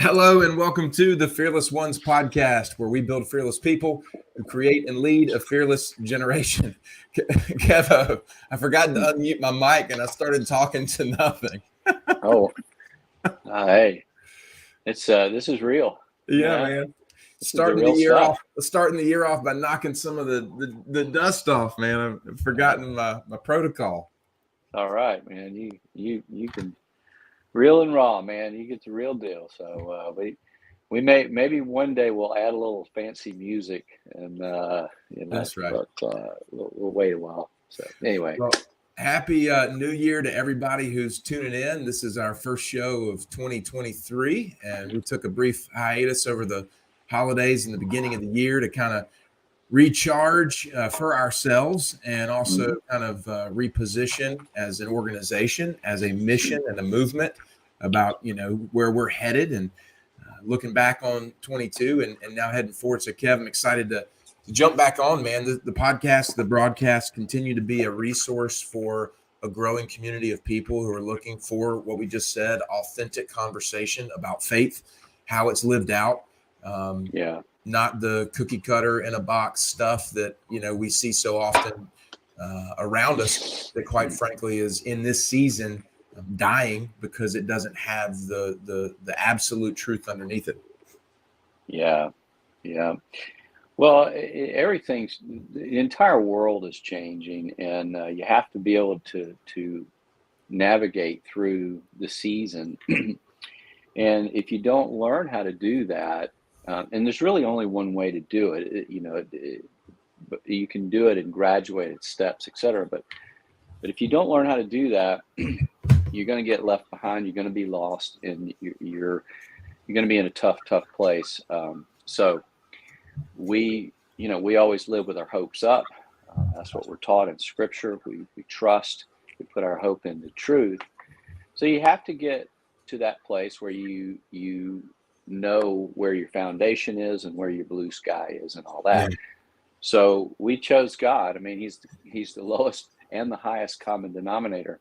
Hello and welcome to the Fearless Ones podcast, where we build fearless people who create and lead a fearless generation. Kev, I forgot to unmute my mic and I started talking to nothing. Oh, hey, it's this is real. Yeah, Yeah, man. this is the real stuff. Starting the year off by knocking some of the dust off, man. I've forgotten my protocol. All right, man. You can real and raw, man. You get the real deal. So we maybe one day we'll add a little fancy music and That's right. but we'll wait a while. So anyway, Well, happy New Year to everybody who's tuning in. This is our first show of 2023, and we took a brief hiatus over the holidays and the beginning of the year to kind of recharge for ourselves and also kind of reposition as an organization, as a mission and a movement about where we're headed and looking back on 22 and now heading forward. So, Kev, I'm excited to jump back on, man. The podcast, the broadcast continue to be a resource for a growing community of people who are looking for what we just said, authentic conversation about faith, how it's lived out. Not the cookie cutter in a box stuff that, we see so often around us that quite frankly is in this season dying because it doesn't have the absolute truth underneath it. Yeah. Well, everything's the entire world is changing, and you have to be able to navigate through the season. And if you don't learn how to do that, and there's really only one way to do it, but you can do it in graduated steps, et cetera. But if you don't learn how to do that, you're going to get left behind. You're going to be lost, and you're going to be in a tough place. So we always live with our hopes up. That's what we're taught in Scripture. We trust. We put our hope in the truth. So you have to get to that place where you know where your foundation is and where your blue sky is and all that. Yeah. So we chose God. I mean, he's the lowest and the highest common denominator,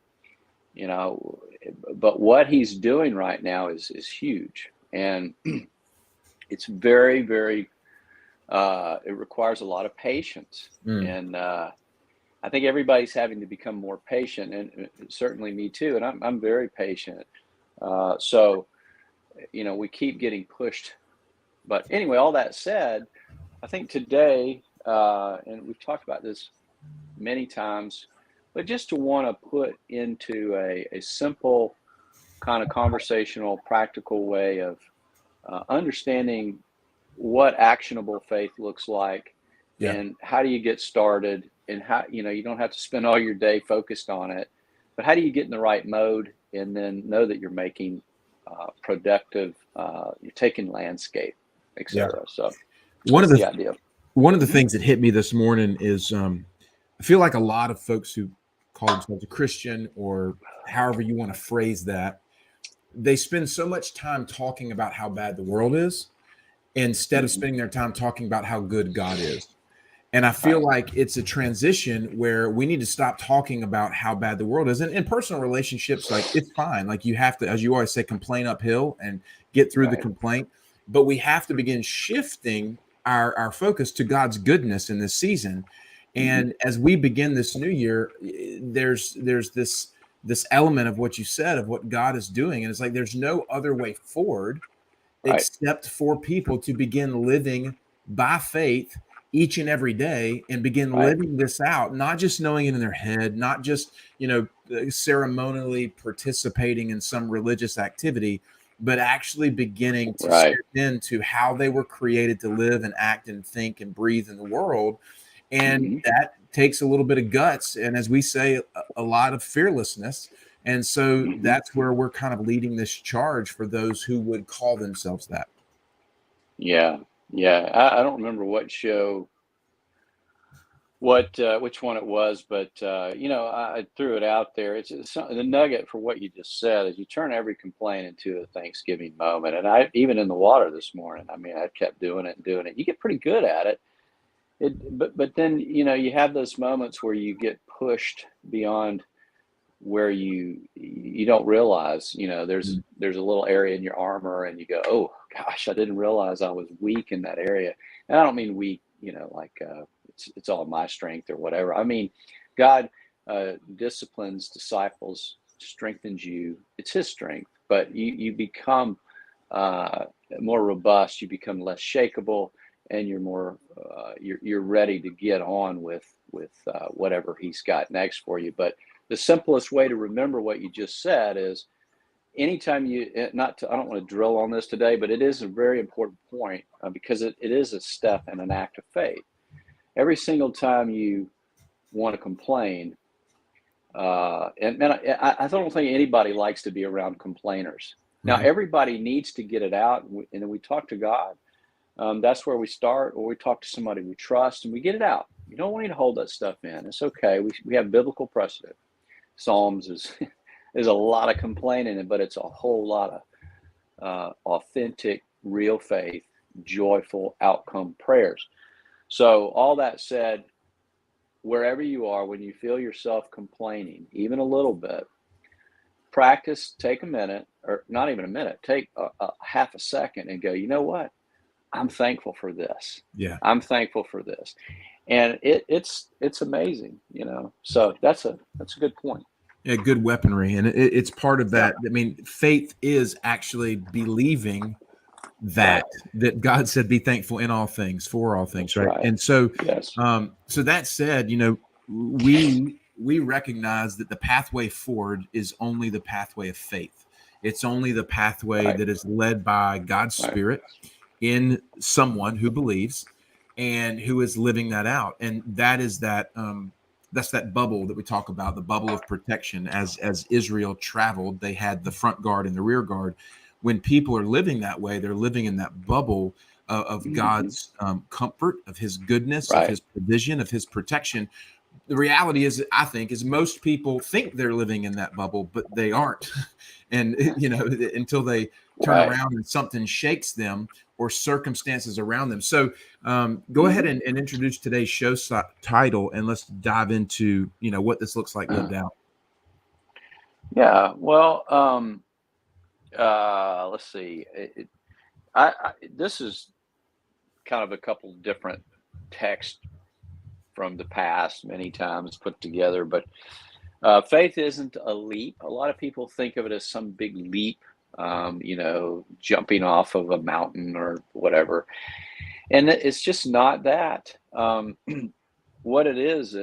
but what he's doing right now is huge, and it's very, very it requires a lot of patience. And I think everybody's having to become more patient, and certainly me too, and I'm very patient. So we keep getting pushed. But anyway, all that said, I think today, and we've talked about this many times, but just to want to put into a simple kind of conversational, practical way of understanding what actionable faith looks like, and how do you get started, and how, you don't have to spend all your day focused on it, but how do you get in the right mode and then know that you're making productive, you're taking landscape, etc. So one of the things that hit me this morning is I feel like a lot of folks who call themselves a Christian, or however you want to phrase that, they spend so much time talking about how bad the world is instead of spending their time talking about how good God is. And I feel like it's a transition where we need to stop talking about how bad the world is. And in personal relationships, like, it's fine. Like, you have to, as you always say, complain uphill and get through the complaint. But we have to begin shifting our focus to God's goodness in this season. And as we begin this new year, there's this element of what you said, of what God is doing. And it's like there's no other way forward except for people to begin living by faith each and every day and begin living this out, not just knowing it in their head, not just, ceremonially participating in some religious activity, but actually beginning to step into how they were created to live and act and think and breathe in the world. And that takes a little bit of guts. And as we say, a lot of fearlessness. And so that's where we're kind of leading this charge for those who would call themselves that. Yeah. I don't remember what show, which one it was, but I threw it out there. It's the nugget for what you just said is you turn every complaint into a Thanksgiving moment. And I, even in the water this morning, I mean, I kept doing it. You get pretty good at it. But then, you have those moments where you get pushed beyond where you don't realize, there's a little area in your armor, and you go, oh gosh, I didn't realize I was weak in that area. And I don't mean weak, like it's all my strength or whatever. I mean, God disciplines disciples, strengthens you. It's His strength, but you become more robust. You become less shakeable, and you're more you're ready to get on with whatever He's got next for you. But the simplest way to remember what you just said is, anytime I don't want to drill on this today, but it is a very important point, because it is a step and an act of faith. Every single time you want to complain, and man, I don't think anybody likes to be around complainers. Now, everybody needs to get it out, and then we talk to God. That's where we start, or we talk to somebody we trust, and we get it out. You don't want to hold that stuff in. It's okay. We have biblical precedent. Psalms is a lot of complaining, but it's a whole lot of authentic, real faith, joyful outcome prayers. So all that said, wherever you are, when you feel yourself complaining, even a little bit, practice, take a minute, or not even a minute, take a half a second and go, you know what? I'm thankful for this. Yeah. I'm thankful for this. And it's amazing, So that's a good point. Yeah, good weaponry, and it's part of that. I mean, faith is actually believing that God said, "Be thankful in all things, for all things." Right? And so, so that said, we recognize that the pathway forward is only the pathway of faith. It's only the pathway that is led by God's Spirit in someone who believes and who is living that out. And that is that's that bubble that we talk about, the bubble of protection. As Israel traveled, they had the front guard and the rear guard. When people are living that way, they're living in that bubble of God's comfort, of His goodness, of His provision, of His protection. The reality is, I think, is most people think they're living in that bubble, but they aren't. And, until they turn around and something shakes them, or circumstances around them. So go ahead and introduce today's show title, and let's dive into, what this looks like lived out. Yeah. Well, let's see. This is kind of a couple different texts from the past, many times put together, but faith isn't a leap. A lot of people think of it as some big leap, jumping off of a mountain or whatever. And it's just not that. What it is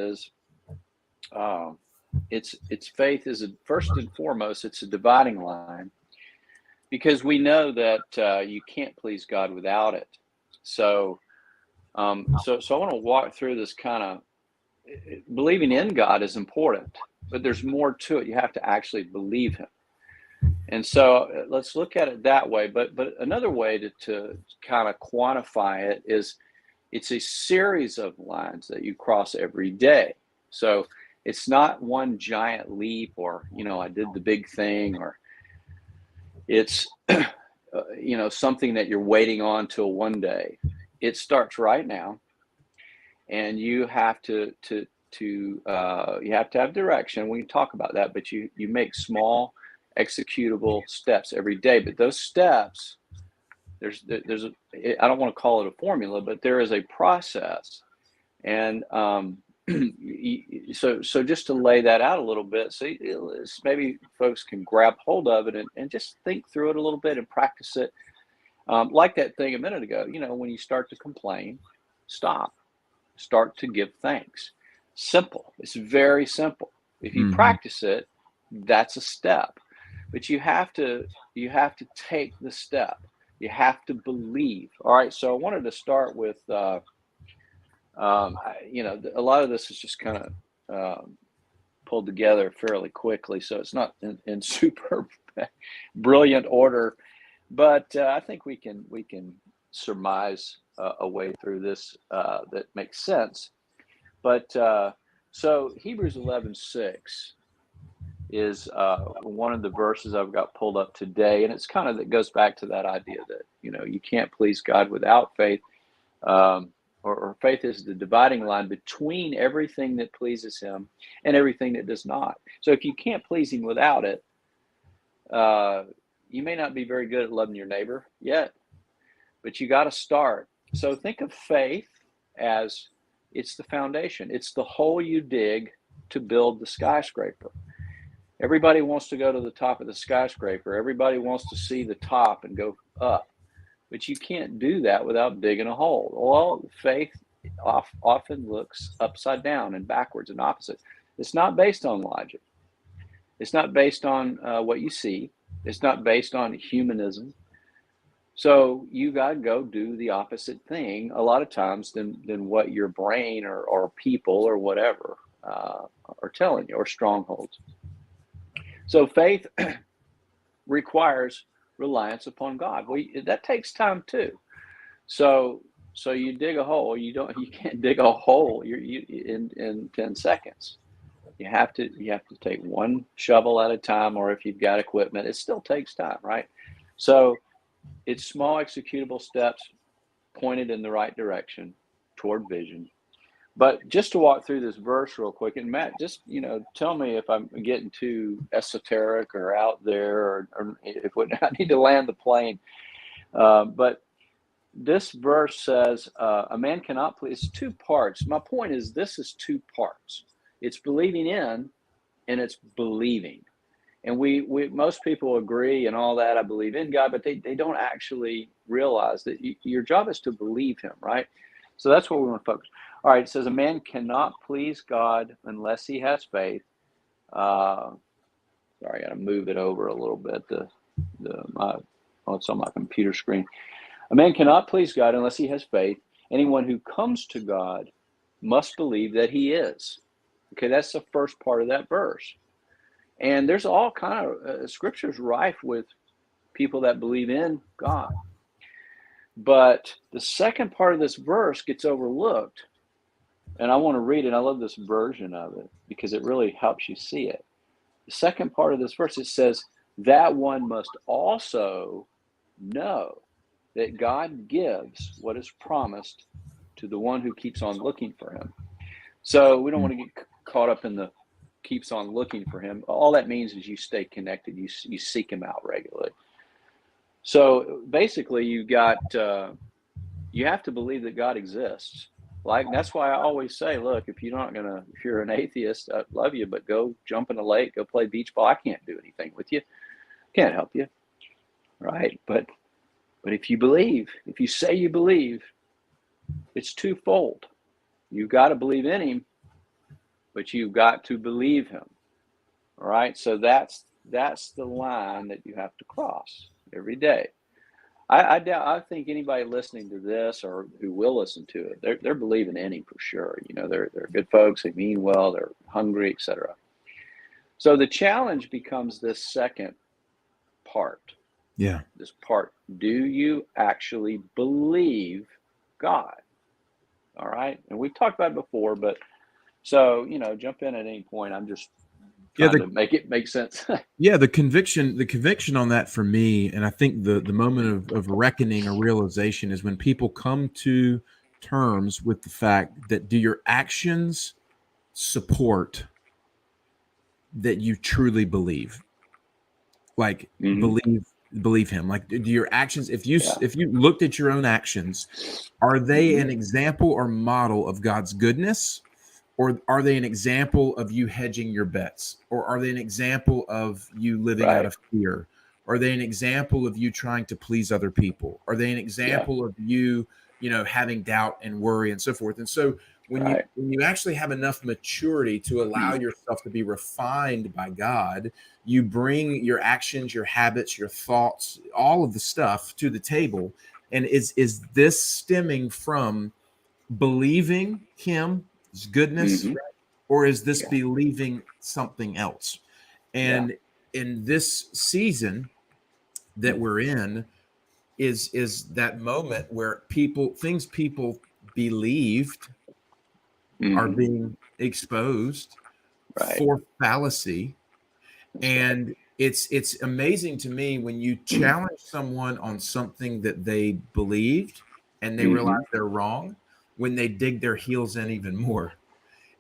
it's faith is first and foremost, it's a dividing line, because we know that you can't please God without it. So I want to walk through this kind of, believing in God is important, but there's more to it. You have to actually believe Him. And so let's look at it that way. But another way to kind of quantify it is, it's a series of lines that you cross every day. So it's not one giant leap, or, I did the big thing, or it's, something that you're waiting on till one day. It starts right now, and you have to you have to have direction. We can talk about that, but you make small executable steps every day. But those steps, I don't want to call it a formula, but there is a process. And so just to lay that out a little bit, so maybe folks can grab hold of it and just think through it a little bit and practice it. Like that thing a minute ago, when you start to complain, stop, start to give thanks. Simple. It's very simple. If you practice it, that's a step. But you have to take the step. You have to believe. All right. So I wanted to start with, a lot of this is just kind of pulled together fairly quickly, so it's not in super brilliant order. But I think we can surmise a way through this that makes sense. But so Hebrews 11:6 is one of the verses I've got pulled up today, and it's that goes back to that idea that you can't please God without faith. or faith is the dividing line between everything that pleases him and everything that does not. So if you can't please him without it, you may not be very good at loving your neighbor yet, but you got to start. So think of faith as it's the foundation. It's the hole you dig to build the skyscraper. Everybody wants to go to the top of the skyscraper. Everybody wants to see the top and go up. But you can't do that without digging a hole. Well, faith often looks upside down and backwards and opposite. It's not based on logic. It's not based on what you see. It's not based on humanism. So you got to go do the opposite thing a lot of times than what your brain or people or whatever are telling you, or strongholds. So faith requires reliance upon God. Well, that takes time too. So you dig a hole. You can't dig a hole in 10 seconds. You have to take one shovel at a time, or if you've got equipment, it still takes time, right? So it's small executable steps pointed in the right direction toward vision. But just to walk through this verse real quick, and Matt, just tell me if I'm getting too esoteric or out there, or if I need to land the plane. But this verse says, a man cannot please. It's two parts. My point is, this is two parts. It's believing in, and it's believing. And we most people agree and all that. I believe in God, but they don't actually realize that your job is to believe him, right? So that's what we want to focus. All right, it says a man cannot please God unless he has faith. Sorry, I got to move it over a little bit. It's on my computer screen. A man cannot please God unless he has faith. Anyone who comes to God must believe that he is. Okay, that's the first part of that verse. And there's all kind of scriptures rife with people that believe in God. But the second part of this verse gets overlooked. And I want to read it. I love this version of it because it really helps you see it. The second part of this verse, it says, that one must also know that God gives what is promised to the one who keeps on looking for him. So we don't want to get caught up in the keeps on looking for him. All that means is you stay connected. You seek him out regularly. So basically you have to believe that God exists. Like, that's why I always say, look, if you're an atheist, I love you, but go jump in a lake, go play beach ball. I can't do anything with you. Can't help you. Right. But if you believe, if you say you believe, it's twofold. You've got to believe in him, but you've got to believe him. All right. So that's the line that you have to cross every day. I think anybody listening to this or who will listen to it, they're believing in him for sure. They're good folks. They mean well. They're hungry, etc. So the challenge becomes this second part. Yeah. This part. Do you actually believe God? All right. And we've talked about it before, but so, jump in at any point. I'm just trying to make it make sense. Yeah, the conviction on that for me, and I think the moment of reckoning or realization is when people come to terms with the fact that, do your actions support that you truly believe? Like, believe him. Like, do your actions, if you looked at your own actions, are they an example or model of God's goodness? Or are they an example of you hedging your bets? Or are they an example of you living out of fear? Are they an example of you trying to please other people? Are they an example of you, having doubt and worry and so forth? And so when you actually have enough maturity to allow yourself to be refined by God, you bring your actions, your habits, your thoughts, all of the stuff to the table. And is this stemming from believing him, his goodness, or is this believing something else? And in this season that we're in is that moment where things people believed are being exposed for fallacy. And it's amazing to me when you challenge someone on something that they believed and they realize they're wrong. when they dig their heels in even more.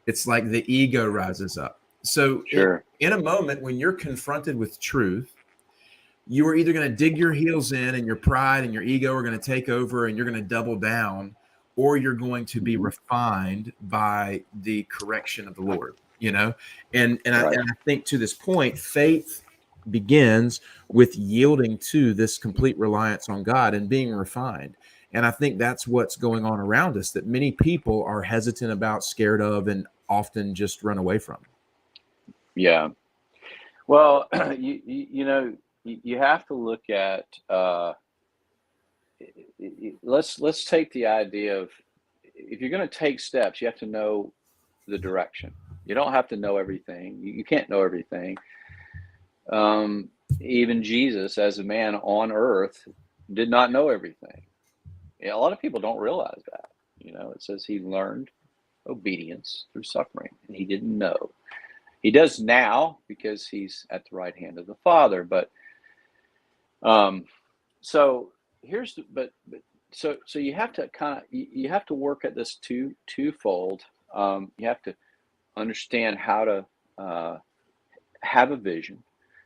It's like the ego rises up. So Sure. in a moment when you're confronted with truth, you are either going to dig your heels in and your pride and your ego are going to take over and you're going to double down, or you're going to be Mhm. refined by the correction of the Lord, you know? Right. And I think to this point, faith begins with yielding to this complete reliance on God and being refined. And I think that's what's going on around us that many people are hesitant about, scared of, and often just run away from. Yeah. Well, you know, you have to look at, let's take the idea of, if you're going to take steps, you have to know the direction. You don't have to know everything. You can't know everything. Um, Even Jesus, as a man on earth, did not know everything. Yeah, a lot of people don't realize that. You know, it says he learned obedience through suffering, and he didn't know. He does now because he's at the right hand of the Father. But um, so here's the, but so you have to kind of you have to work at this twofold. You have to understand how to have a vision,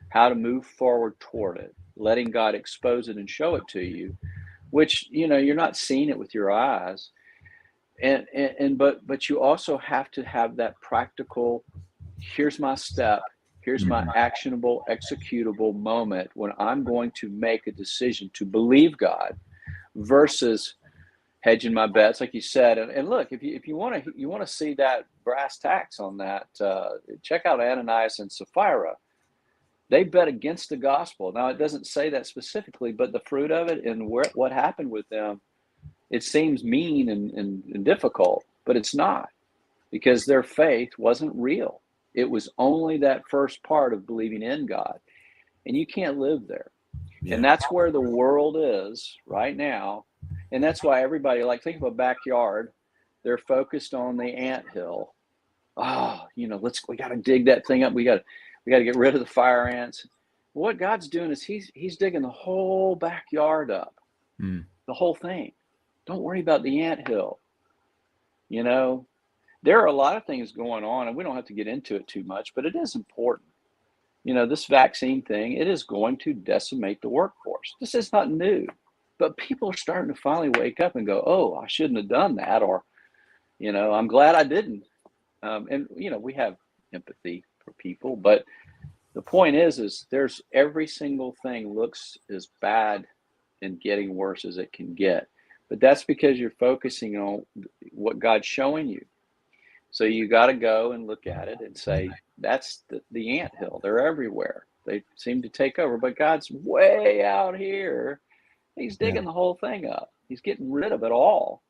how to move forward toward it, letting God expose it and show it to you, which, you know, you're not seeing it with your eyes. And but you also have to have that practical, here's my step, here's my Mhm. actionable, executable moment when I'm going to make a decision to believe God versus hedging my bets, like you said. And look, if you want to see that brass tacks on that, check out Ananias and Sapphira. They bet against the gospel. Now, it doesn't say that specifically, but the fruit of it and what happened with them, it seems mean and difficult, but it's not, because their faith wasn't real. It was only that first part of believing in God, and you can't live there. And Yeah. that's where the world is right now. And that's why everybody, like, think of a backyard. They're focused on the anthill. Oh, you know, we got to dig that thing up. We got to get rid of the fire ants. What God's doing is he's digging the whole backyard up, Mm. the whole thing. Don't worry about the anthill. You know, there are a lot of things going on, and we don't have to get into it too much, but it is important. You know, this vaccine thing, it is going to decimate the workforce. This is not new, but people are starting to finally wake up and go, oh, I shouldn't have done that. Or, you know, I'm glad I didn't. And, you know, we have empathy for people, but the point is there's every single thing looks as bad and getting worse as it can get. But that's because you're focusing on what God's showing you. So you got to go and look at it and say, that's the anthill. They're everywhere. They seem to take over, but God's way out here. He's Yeah. digging the whole thing up. He's getting rid of it all.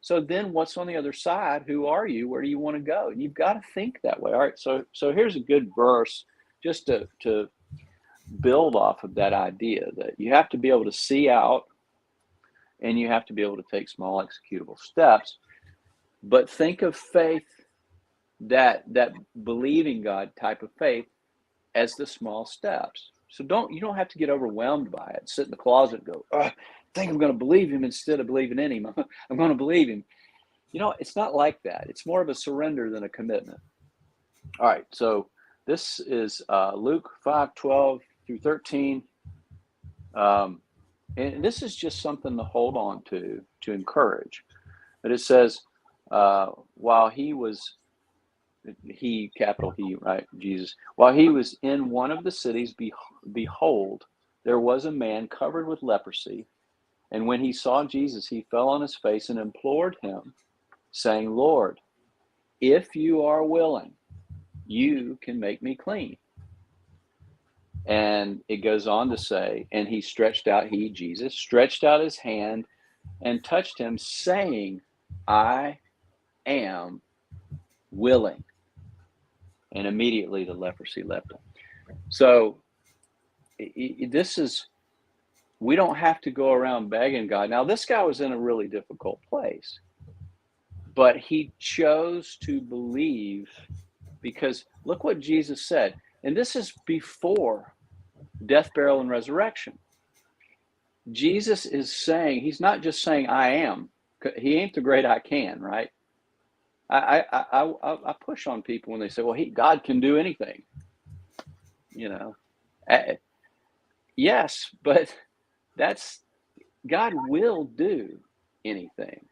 So then what's on the other side? Who are you? Where do you want to go? And you've got to think that way. All right. So here's a good verse just to build off of that idea that you have to be able to see out and you have to be able to take small executable steps. But think of faith, that believing God type of faith, as the small steps. So you don't have to get overwhelmed by it. Sit in the closet and go, I think I'm going to believe him instead of believing in him. I'm going to believe him. You know, it's not like that. It's more of a surrender than a commitment. All right. So this is Luke 5:12 through 13. Um, and this is just something to hold on to encourage. But it says, while he, capital He, right, Jesus, while he was in one of the cities, behold, there was a man covered with leprosy. And when he saw Jesus, he fell on his face and implored him, saying, Lord, if you are willing, you can make me clean. And it goes on to say, and Jesus, stretched out his hand and touched him, saying, I am willing. And immediately the leprosy left him. So we don't have to go around begging God. Now, this guy was in a really difficult place, but he chose to believe, because look what Jesus said. And this is before death, burial, and resurrection. Jesus is saying, he's not just saying, I am. He ain't the great I can, right? I push on people when they say, well, God can do anything, you know. Yes, but God will do anything,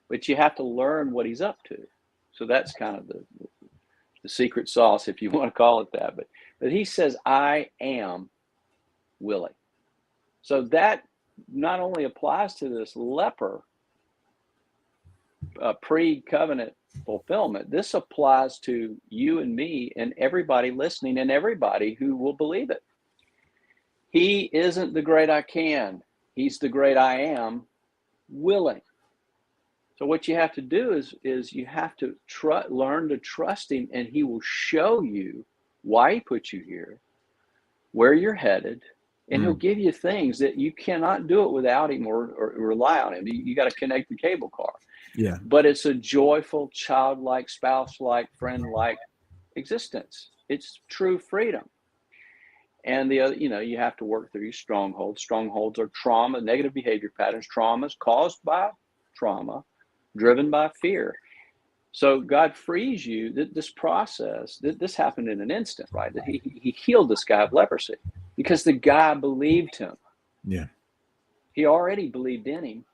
but you have to learn what he's up to. So that's kind of the secret sauce, if you want to call it that. But he says, I am willing. So that not only applies to this leper pre-covenant fulfillment, this applies to you and me and everybody listening and everybody who will believe it. He isn't the great I can. He's the great I am willing. So what you have to do is you have to learn to trust him, and he will show you why he put you here, where you're headed, and he'll give you things that you cannot do it without him or rely on him. You got to connect the cable car. Yeah. But it's a joyful, childlike, spouse-like, friend-like existence. It's true freedom. And the other, you have to work through your strongholds. Strongholds are trauma, negative behavior patterns, traumas caused by trauma, driven by fear. So God frees you. This process, this happened in an instant, right? That he healed this guy of leprosy because the guy believed him. Yeah. He already believed in him.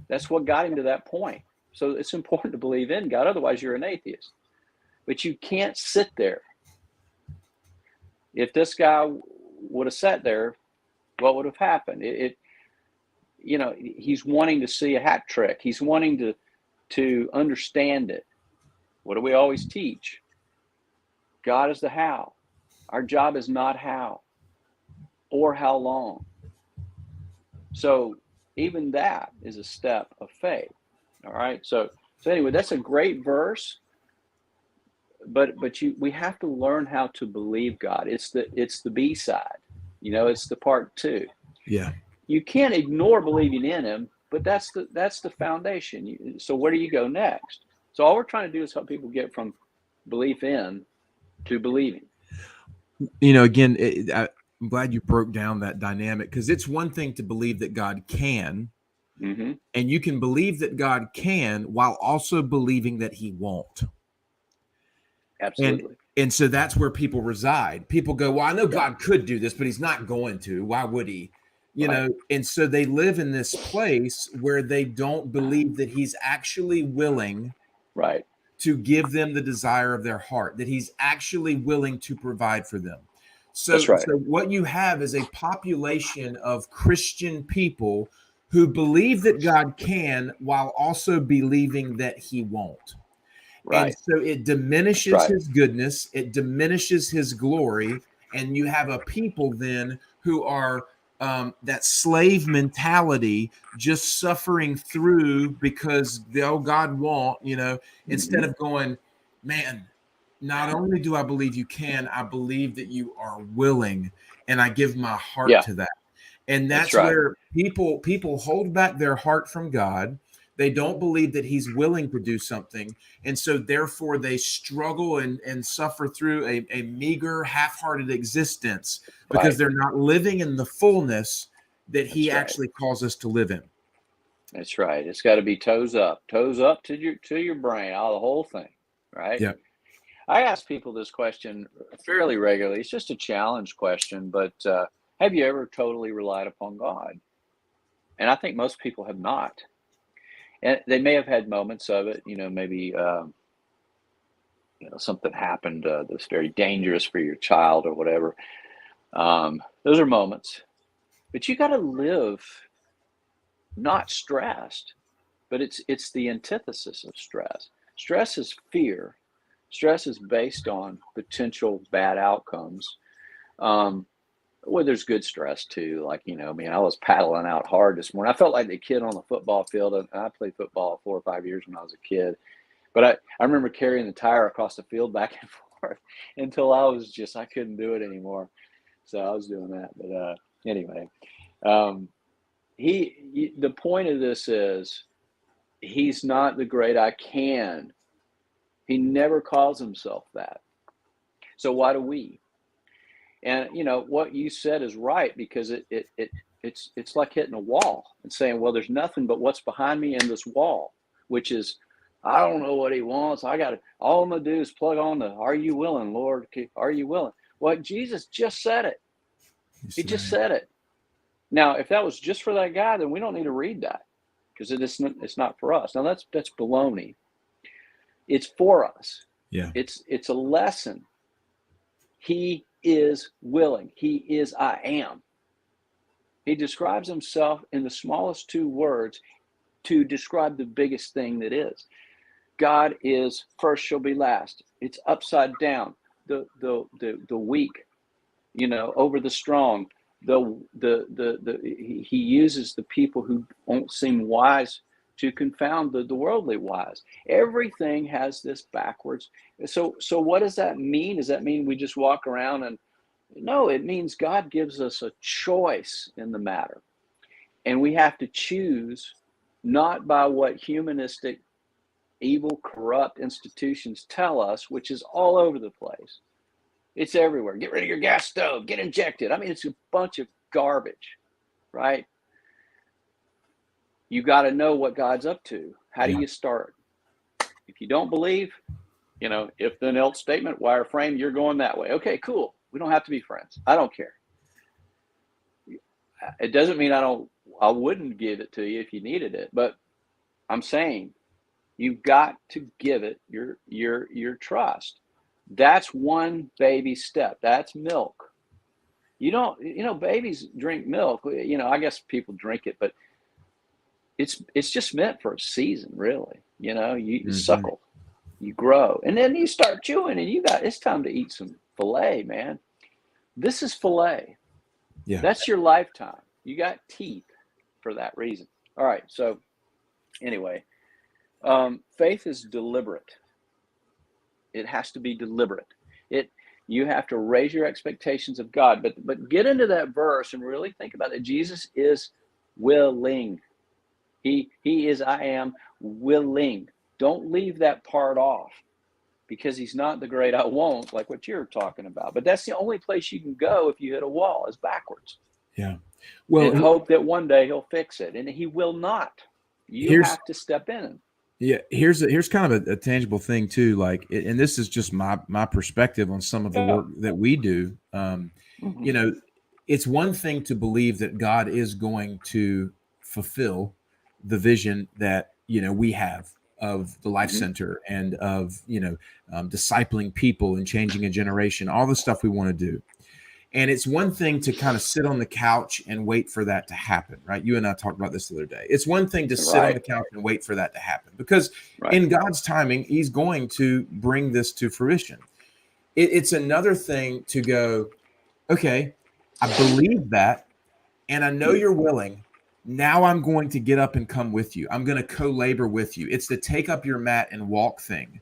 That's what got him to that point. So it's important to believe in God. Otherwise, you're an atheist. But you can't sit there. If this guy would have sat there, what would have happened? He's wanting to see a hat trick. He's wanting to understand it. What do we always teach? God is the how. Our job is not how or how long. So even that is a step of faith. All right. So anyway, that's a great verse. But we have to learn how to believe God. It's the B side. It's the part 2. Yeah. You can't ignore believing in him, but that's the foundation. So where do you go next? So all we're trying to do is help people get from belief in to believing. Again, I'm glad you broke down that dynamic, because it's one thing to believe that God can, mm-hmm. and you can believe that God can while also believing that he won't. Absolutely. And so that's where people reside. People go, well, I know God could do this, but he's not going to. Why would he? And so they live in this place where they don't believe that he's actually willing to give them the desire of their heart, that he's actually willing to provide for them. So what you have is a population of Christian people who believe that God can while also believing that he won't. And so it diminishes his goodness, it diminishes his glory, and you have a people then who are that slave mentality, just suffering through because God won't, instead of going, man, not only do I believe you can, I believe that you are willing, and I give my heart to that. And that's where people hold back their heart from God. They don't believe that he's willing to do something. And so therefore they struggle and suffer through a meager, half-hearted existence because they're not living in the fullness that he actually calls us to live in. That's right. It's got to be toes up to your brain, all the whole thing. Right. Yeah. I ask people this question fairly regularly. It's just a challenge question, but have you ever totally relied upon God? And I think most people have not. And they may have had moments of it, maybe something happened that's very dangerous for your child or whatever. Those are moments, but you got to live not stressed, but it's the antithesis of stress. Stress is fear. Stress is based on potential bad outcomes. Well, there's good stress too. Like, I was paddling out hard this morning. I felt like the kid on the football field. And I played football 4 or 5 years when I was a kid. But I remember carrying the tire across the field back and forth until I couldn't do it anymore. So I was doing that. But anyway, the point of this is he's not the great I can. He never calls himself that. So why do we? And what you said is right, because it it's like hitting a wall and saying, well, there's nothing but what's behind me in this wall, which is, I don't know what he wants. All I'm going to do is plug on the, are you willing, Lord? Are you willing? Well, Jesus just said it. He just said it. Now, if that was just for that guy, then we don't need to read that, because it's not for us. Now that's baloney. It's for us. Yeah. It's a lesson. He is willing. He is I am. He describes himself in the smallest two words to describe the biggest thing that is. God is first shall be last. It's upside down. The weak, over the strong. He uses the people who don't seem wise to confound the worldly wise. Everything has this backwards. So what does that mean? Does that mean we just walk around and, no, it means God gives us a choice in the matter. And we have to choose not by what humanistic, evil, corrupt institutions tell us, which is all over the place. It's everywhere. Get rid of your gas stove, get injected. I mean, it's a bunch of garbage, right? You got to know what God's up to. How do you start? If you don't believe, if then else statement, wireframe, you're going that way. Okay, cool. We don't have to be friends. I don't care. It doesn't mean I wouldn't give it to you if you needed it, but I'm saying you've got to give it your trust. That's one baby step. That's milk. Babies drink milk. I guess people drink it, but it's just meant for a season, really. You suckle, you grow, and then you start chewing, and it's time to eat some filet, man. This is filet. Yeah. That's your lifetime. You got teeth for that reason. All right. So anyway, faith is deliberate. It has to be deliberate. You have to raise your expectations of God, but get into that verse and really think about it. Jesus is willing. He is I am willing. Don't leave that part off, because he's not the great I won't, like what you're talking about. But that's the only place you can go if you hit a wall, is backwards. Yeah. Well, and hope that one day he'll fix it, and he will not. You have to step in. Yeah, here's kind of a tangible thing too, and this is just my perspective on some of the work that we do. It's one thing to believe that God is going to fulfill the vision that we have of the Life Center and of discipling people and changing a generation, all the stuff we want to do. And it's one thing to kind of sit on the couch and wait for that to happen, right? You and I talked about this the other day. It's one thing to sit on the couch and wait for that to happen, because in God's timing, he's going to bring this to fruition. It's another thing to go, okay, I believe that, and I know you're willing. Now I'm going to get up and come with you. I'm going to co-labor with you. It's the take up your mat and walk thing.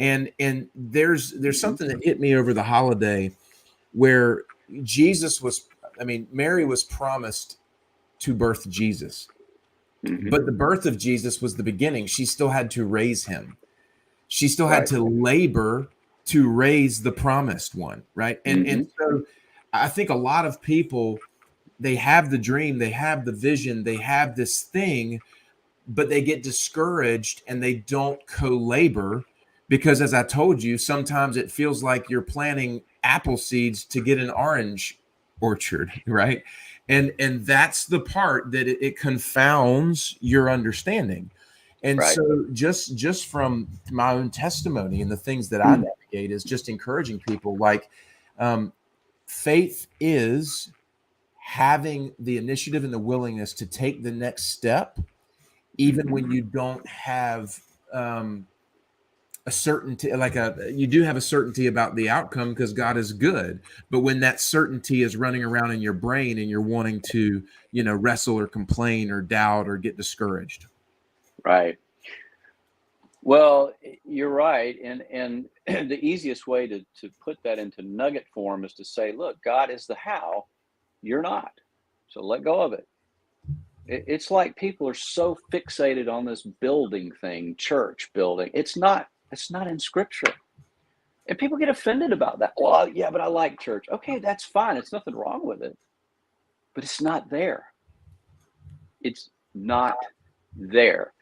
And there's something that hit me over the holiday where Mary was promised to birth Jesus, but the birth of Jesus was the beginning. She still had to raise him. She still had to labor to raise the promised one, right? And so I think a lot of people, they have the dream, they have the vision, they have this thing, but they get discouraged and they don't co-labor, because, as I told you, sometimes it feels like you're planting apple seeds to get an orange orchard, right? And that's the part that it confounds your understanding. And so just from my own testimony and the things that I navigate is just encouraging people, faith is having the initiative and the willingness to take the next step, even when you don't have a certainty, you do have a certainty about the outcome, because God is good. But when that certainty is running around in your brain and you're wanting to, wrestle or complain or doubt or get discouraged. Right. Well, you're right. And the easiest way to put that into nugget form is to say, look, God is the how, you're not. So let go of it. It's like people are so fixated on this building thing, church building. It's not in Scripture. And people get offended about that. Well, yeah, but I like church. Okay, that's fine. It's nothing wrong with it. but it's not there. It's not there.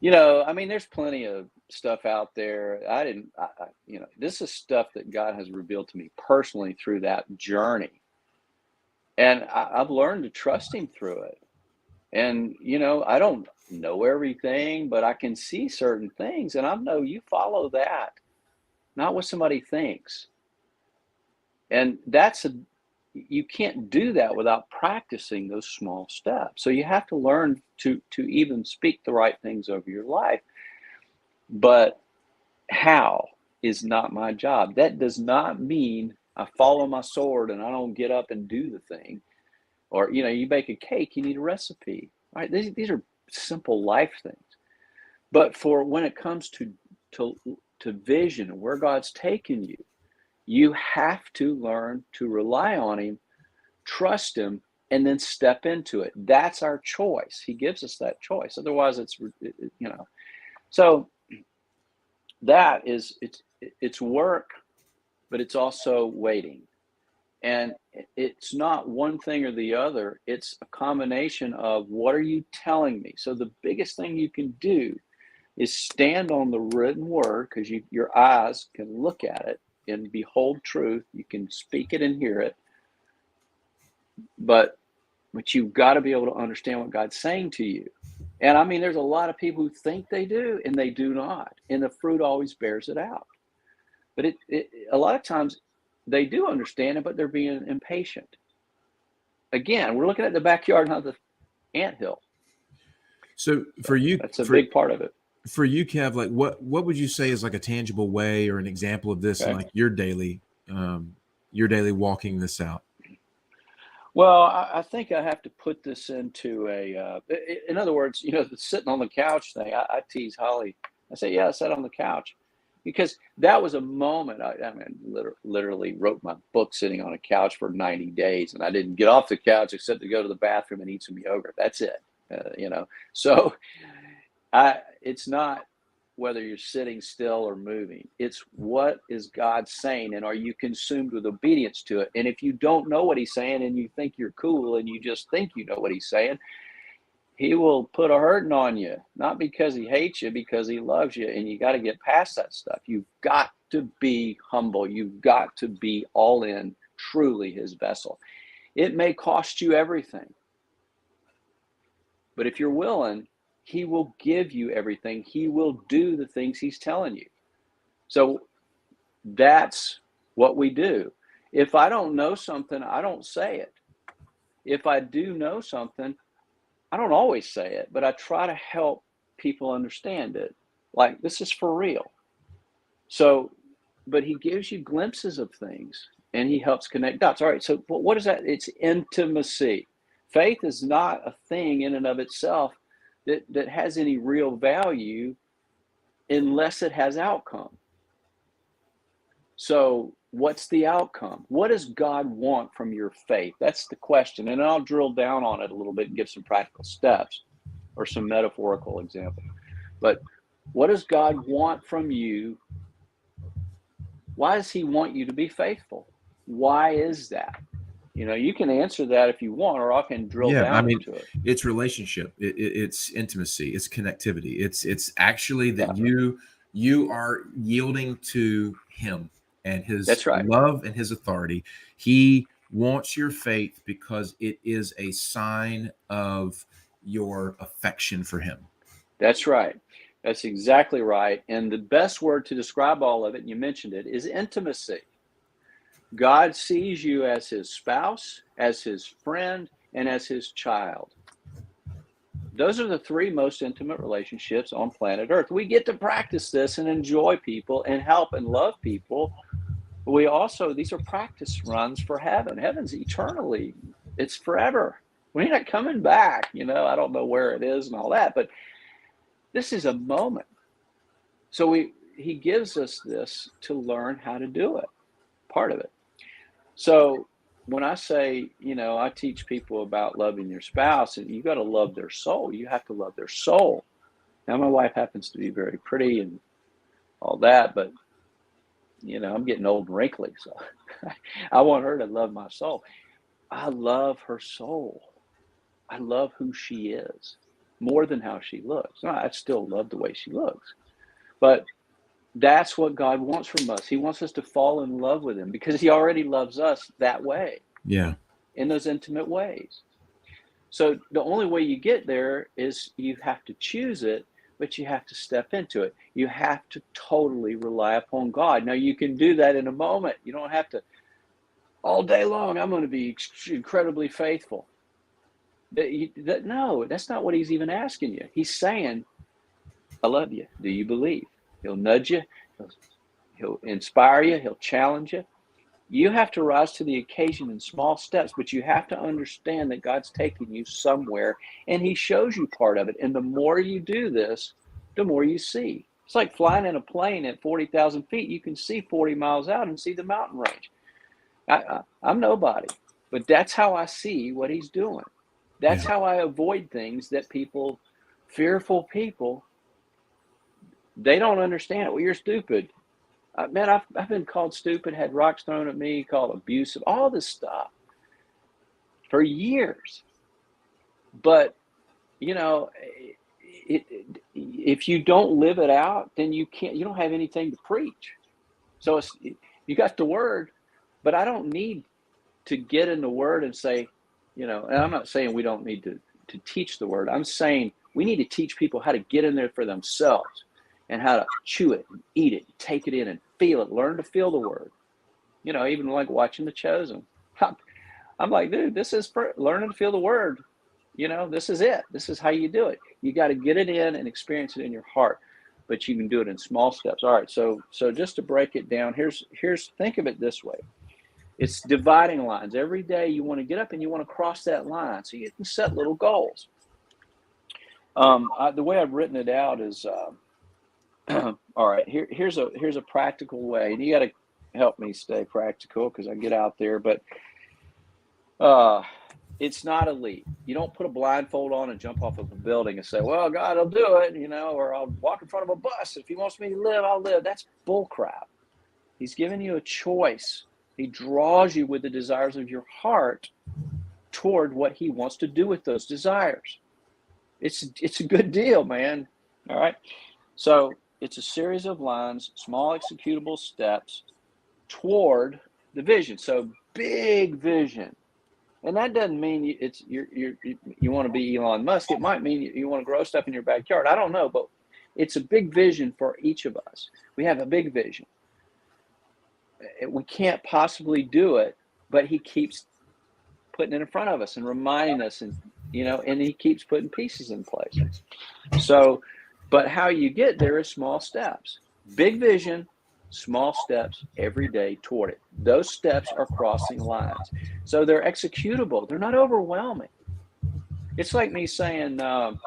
I mean, there's plenty of stuff out there. This is stuff that God has revealed to me personally through that journey. And I've learned to trust him through it. And, I don't know everything, but I can see certain things. And I know you follow that, not what somebody thinks. And you can't do that without practicing those small steps. So you have to learn to even speak the right things over your life. But how is not my job. That does not mean I follow my sword and I don't get up and do the thing. Or, you bake a cake, you need a recipe. Right? These are simple life things. But for when it comes to vision and where God's taken you, you have to learn to rely on him, trust him, and then step into it. That's our choice. He gives us that choice. Otherwise, So that is, it's work, but it's also waiting. And it's not one thing or the other. It's a combination of, what are you telling me? So the biggest thing you can do is stand on the written word, because your eyes can look at it and behold truth. You can speak it and hear it. But you've got to be able to understand what God's saying to you. And I mean, there's a lot of people who think they do, and they do not. And the fruit always bears it out. But a lot of times they do understand it, but they're being impatient. Again, we're looking at the backyard, not the anthill. So for you, that's a big part of it. For you, Kev, like what would you say is like a tangible way or an example of this in like your daily walking this out? Well, I think I have to put this into in other words, the sitting on the couch thing. I tease Holly. I say, yeah, I sat on the couch, because that was a moment. I literally wrote my book sitting on a couch for 90 days, and I didn't get off the couch except to go to the bathroom and eat some yogurt. That's it. So it's not whether you're sitting still or moving. It's what is God saying, and are you consumed with obedience to it? And if you don't know what he's saying and you think you're cool and you just think you know what he's saying, he will put a hurting on you, not because he hates you, because he loves you. And you got to get past that stuff. You've got to be humble. You've got to be all in, truly his vessel. It may cost you everything, but if you're willing, he will give you everything. He will do the things he's telling you. So that's what we do. If I don't know something, I don't say it. If I do know something, I don't always say it, but I try to help people understand it. Like, this is for real. So, but he gives you glimpses of things, and he helps connect dots. All right, so what is that? It's intimacy. Faith is not a thing in and of itself that has any real value unless it has outcome. So what's the outcome? What does God want from your faith? That's the question. And I'll drill down on it a little bit and give some practical steps or some metaphorical examples. But what does God want from you? Why does he want you to be faithful? Why is that? You can answer that if you want, or I can drill down into it. It's relationship. It's intimacy. It's connectivity. It's actually that you are yielding to him and his love and his authority. He wants your faith because it is a sign of your affection for him. That's right. That's exactly right. And the best word to describe all of it, and you mentioned it, is intimacy. God sees you as his spouse, as his friend, and as his child. Those are the three most intimate relationships on planet Earth. We get to practice this and enjoy people and help and love people. We also, these are practice runs for heaven. Heaven's eternally. It's forever. We're not coming back. I don't know where it is and all that, but this is a moment. So he gives us this to learn how to do it, part of it. So when I say, I teach people about loving your spouse, and you got to love their soul. You have to love their soul. Now, my wife happens to be very pretty and all that, but, I'm getting old and wrinkly, so I want her to love my soul. I love her soul. I love who she is more than how she looks. Now, I still love the way she looks, but that's what God wants from us. He wants us to fall in love with him because he already loves us that way, Yeah. in those intimate ways. So the only way you get there is you have to choose it, but you have to step into it. You have to totally rely upon God. Now, you can do that in a moment. You don't have to all day long. I'm going to be incredibly faithful. No, that's not what he's even asking you. He's saying, I love you. Do you believe? He'll nudge you. He'll inspire you. He'll challenge you. You have to rise to the occasion in small steps, but you have to understand that God's taking you somewhere and he shows you part of it. And the more you do this, the more you see. It's like flying in a plane at 40,000 feet. You can see 40 miles out and see the mountain range. I'm nobody, but that's how I see what he's doing. That's Yeah. how I avoid things that fearful people, they don't understand it. Well, you're stupid. Man, I've been called stupid, had rocks thrown at me, called abusive, all this stuff for years. But, you know, if you don't live it out, then you don't have anything to preach. So you got the word, but I don't need to get in the word and say, and I'm not saying we don't need to teach the word. I'm saying we need to teach people how to get in there for themselves and how to chew it and eat it, take it in and feel it, learn to feel the word. Even like watching The Chosen. I'm like, dude, this is for learning to feel the word. This is it. This is how you do it. You got to get it in and experience it in your heart, but you can do it in small steps. All right. So just to break it down, here's think of it this way. It's dividing lines. Every day you want to get up and you want to cross that line. So you can set little goals. The way I've written it out is, all right, here's a practical way. And you got to help me stay practical because I get out there, but it's not a leap. You don't put a blindfold on and jump off of a building and say, well, God will do it, or I'll walk in front of a bus. If he wants me to live, I'll live. That's bull crap. He's giving you a choice. He draws you with the desires of your heart toward what he wants to do with those desires. It's a good deal, man. All right. So it's a series of lines, small executable steps toward the vision. So big vision. And that doesn't mean you want to be Elon Musk. It might mean you want to grow stuff in your backyard. I don't know, but it's a big vision for each of us. We have a big vision. We can't possibly do it, but he keeps putting it in front of us and reminding us, and he keeps putting pieces in place. So, but how you get there is small steps. Big vision, small steps every day toward it. Those steps are crossing lines. So they're executable. They're not overwhelming. It's like me saying, I've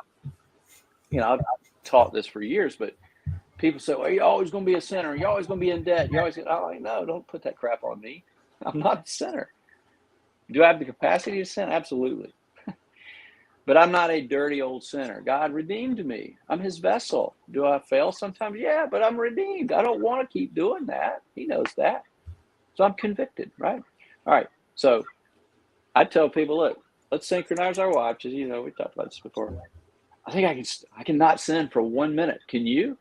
taught this for years, but people say, well, you're always going to be a sinner. You're always going to be in debt. You're always going to, no, don't put that crap on me. I'm not a sinner. Do I have the capacity to sin? Absolutely. But I'm not a dirty old sinner. God redeemed me. I'm his vessel. Do I fail sometimes? Yeah, but I'm redeemed. I don't want to keep doing that. He knows that. So I'm convicted, right? All right. So I tell people, look, let's synchronize our watches. We talked about this before. I think I can not sin for 1 minute. Can you?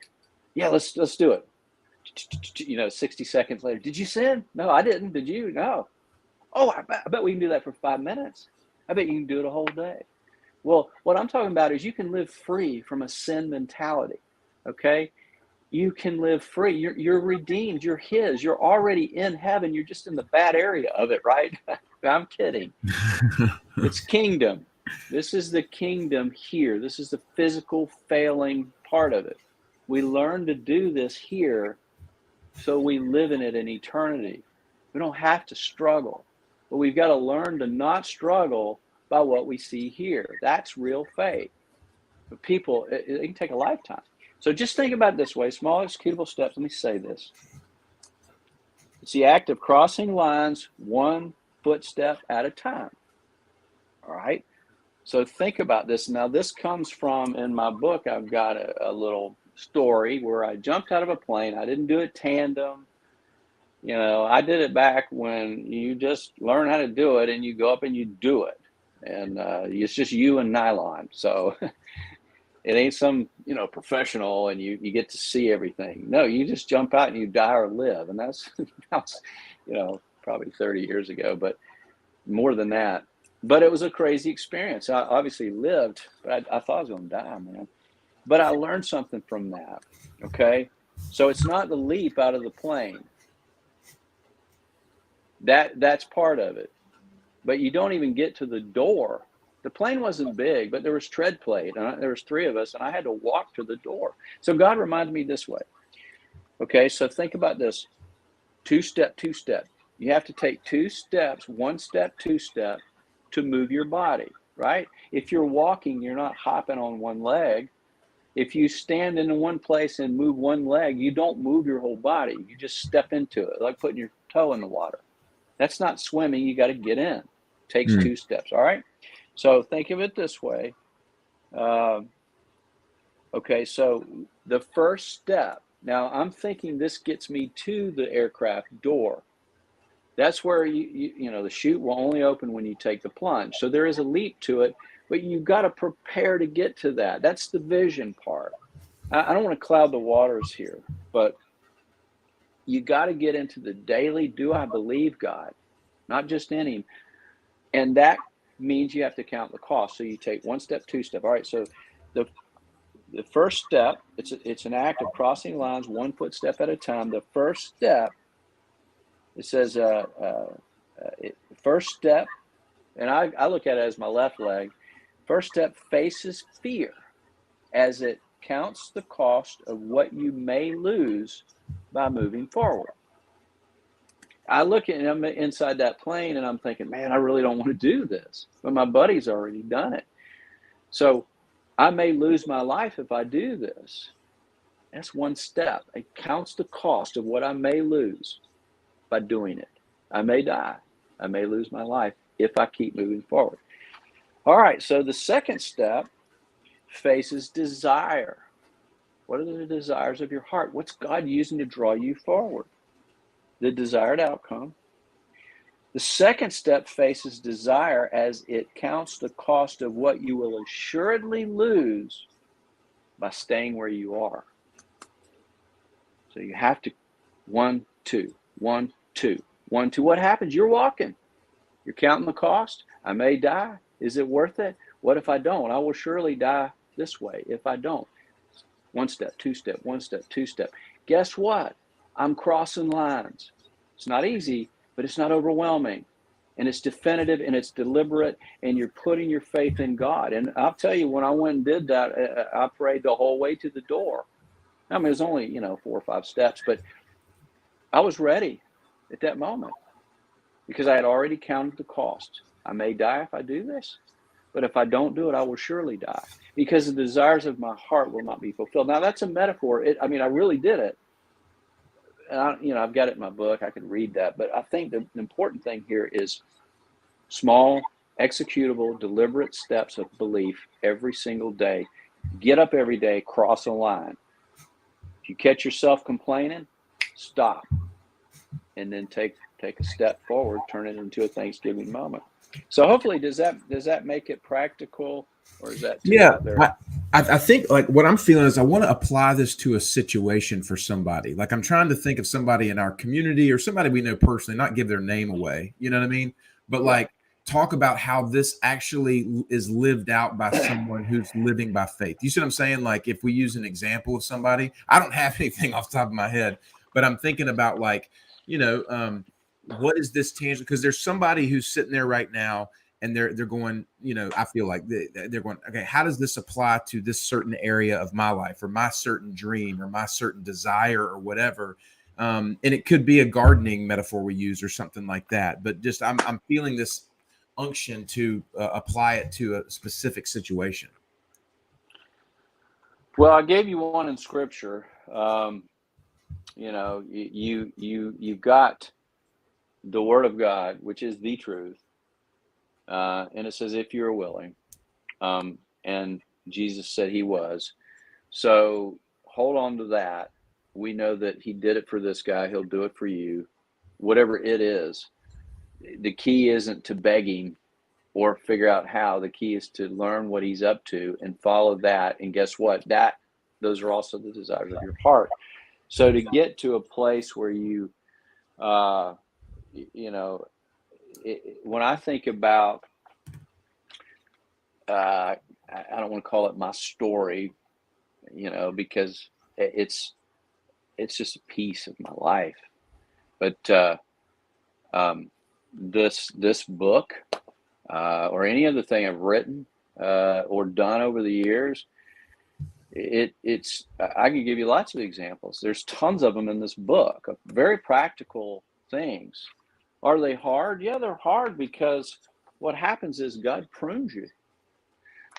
Yeah, let's do it. 60 seconds later, did you sin? No, I didn't. Did you? No. Oh, I bet we can do that for 5 minutes. I bet you can do it a whole day. Well, what I'm talking about is you can live free from a sin mentality, okay? You can live free. You're redeemed. You're his. You're already in heaven. You're just in the bad area of it, right? I'm kidding. It's kingdom. This is the kingdom here. This is the physical failing part of it. We learn to do this here so we live in it in eternity. We don't have to struggle, but we've got to learn to not struggle by what we see here. That's real faith. But people, it can take a lifetime. So just think about it this way, small executable steps. Let me say this. It's the act of crossing lines 1 footstep at a time. All right? So think about this. Now, this comes from, in my book, I've got a little story where I jumped out of a plane. I didn't do it tandem. I did it back when you just learn how to do it and you go up and you do it. And it's just you and nylon. So it ain't some, professional and you get to see everything. No, you just jump out and you die or live. And that's, probably 30 years ago, but more than that. But it was a crazy experience. I obviously lived, but I thought I was going to die, man. But I learned something from that. Okay. So it's not the leap out of the plane. That's part of it. But you don't even get to the door. The plane wasn't big, but there was tread plate, and there was 3 of us, and I had to walk to the door. So God reminded me this way. Okay, so think about this: 2-step, 2-step. You have to take 2 steps, 1 step, 2 step, to move your body. Right? If you're walking, you're not hopping on one leg. If you stand in one place and move one leg, you don't move your whole body. You just step into it, like putting your toe in the water. That's not swimming. You got to get in. It takes 2 steps. All right. So think of it this way. Okay. So the first step. Now I'm thinking this gets me to the aircraft door. That's where the chute will only open when you take the plunge. So there is a leap to it, but you've got to prepare to get to that. That's the vision part. I don't want to cloud the waters here, but you got to get into the daily, do I believe God, not just in him. And that means you have to count the cost. So you take 1 step, 2 step. All right. So the first step, it's an act of crossing lines 1 footstep at a time. The first step, it says, first step, and I look at it as my left leg. First step faces fear as it counts the cost of what you may lose by moving forward. I look at I'm inside that plane and I'm thinking, man, I really don't want to do this. But my buddy's already done it. So I may lose my life if I do this. That's 1 step. It counts the cost of what I may lose by doing it. I may die. I may lose my life if I keep moving forward. All right. So the second step faces desire. What are the desires of your heart? What's God using to draw you forward? The desired outcome. The second step faces desire as it counts the cost of what you will assuredly lose by staying where you are. So you have to 1, 2, 1, 2, 1, 2. What happens? You're walking. You're counting the cost. I may die. Is it worth it? What if I don't? I will surely die this way if I don't. 1 step, 2 step, 1 step, 2 step. Guess what? I'm crossing lines. It's not easy, but it's not overwhelming. And it's definitive and it's deliberate, and you're putting your faith in God. And I'll tell you, when I went and did that, I prayed the whole way to the door. I mean, it was only, 4 or 5 steps, but I was ready at that moment because I had already counted the cost. I may die if I do this, but if I don't do it, I will surely die because the desires of my heart will not be fulfilled. Now, that's a metaphor. I really did it. And I've got it in my book. I can read that. But I think the important thing here is small, executable, deliberate steps of belief every single day. Get up every day, cross a line. If you catch yourself complaining, stop, and then take a step forward, turn it into a Thanksgiving moment. So hopefully, does that make it practical, or is that too out there? I think like what I'm feeling is I want to apply this to a situation for somebody. Like I'm trying to think of somebody in our community or somebody we know personally, not give their name away. You know what I mean? But like talk about how this actually is lived out by someone who's living by faith. You see what I'm saying? Like if we use an example of somebody, I don't have anything off the top of my head, but I'm thinking about like, what is this tangible? Because there's somebody who's sitting there right now and they're going, I feel like they're going, okay, how does this apply to this certain area of my life or my certain dream or my certain desire or whatever? And it could be a gardening metaphor we use or something like that. But just I'm feeling this unction to apply it to a specific situation. Well, I gave you one in Scripture. You've got the Word of God, which is the truth. And it says, if you're willing, and Jesus said he was. So hold on to that. We know that he did it for this guy. He'll do it for you. whatever it is. The key isn't to begging or figure out how. The key is to learn what he's up to and follow that. And guess what? Those are also the desires of your heart. So to get to a place where you, when I think about, I don't want to call it my story, because it's just a piece of my life. But this book, or any other thing I've written or done over the years, it's I can give you lots of examples. There's tons of them in this book of very practical things. Are they hard? Yeah, they're hard, because what happens is God prunes you.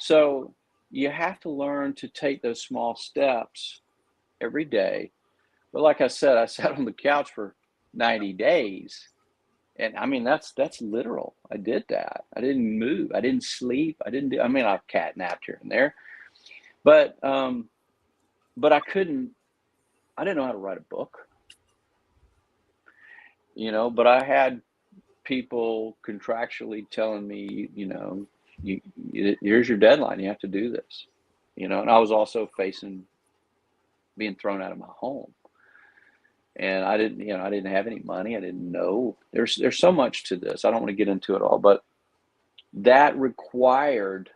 So you have to learn to take those small steps every day. But like I said, I sat on the couch for 90 days. And I mean, that's literal. I did that. I didn't move. I didn't sleep. I I've cat napped here and there, but I didn't know how to write a book, but I had people contractually telling me, here's your deadline. You have to do this, and I was also facing being thrown out of my home. And I didn't have any money. I didn't know. There's so much to this. I don't want to get into it all, but that required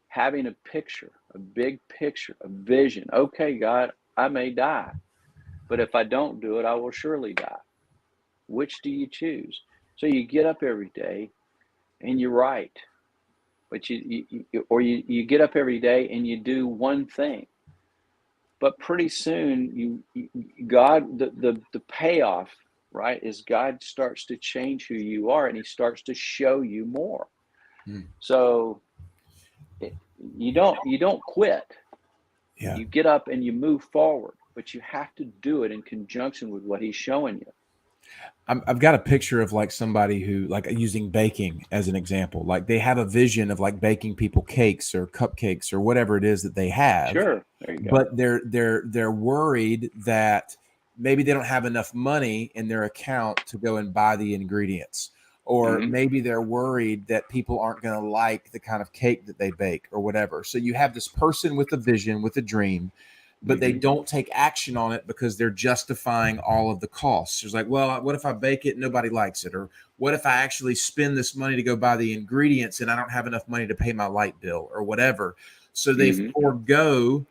having a picture, a big picture, a vision. Okay, God, I may die, but if I don't do it, I will surely die. Which do you choose? So you get up every day and you write, but you get up every day and you do one thing. But pretty soon, the payoff, right, is God starts to change who you are, and He starts to show you more. So you don't quit. Yeah. You get up and you move forward, but you have to do it in conjunction with what He's showing you. I've got a picture of like somebody who, like, using baking as an example, like they have a vision of like baking people cakes or cupcakes or whatever it is that they have. Sure, there you go. But they're worried that maybe they don't have enough money in their account to go and buy the ingredients, or maybe they're worried that people aren't going to like the kind of cake that they bake or whatever. So you have this person with a vision, with a dream, but they don't take action on it because they're justifying all of the costs. It's like, well, what if I bake it and nobody likes it? Or what if I actually spend this money to go buy the ingredients and I don't have enough money to pay my light bill or whatever? So they forego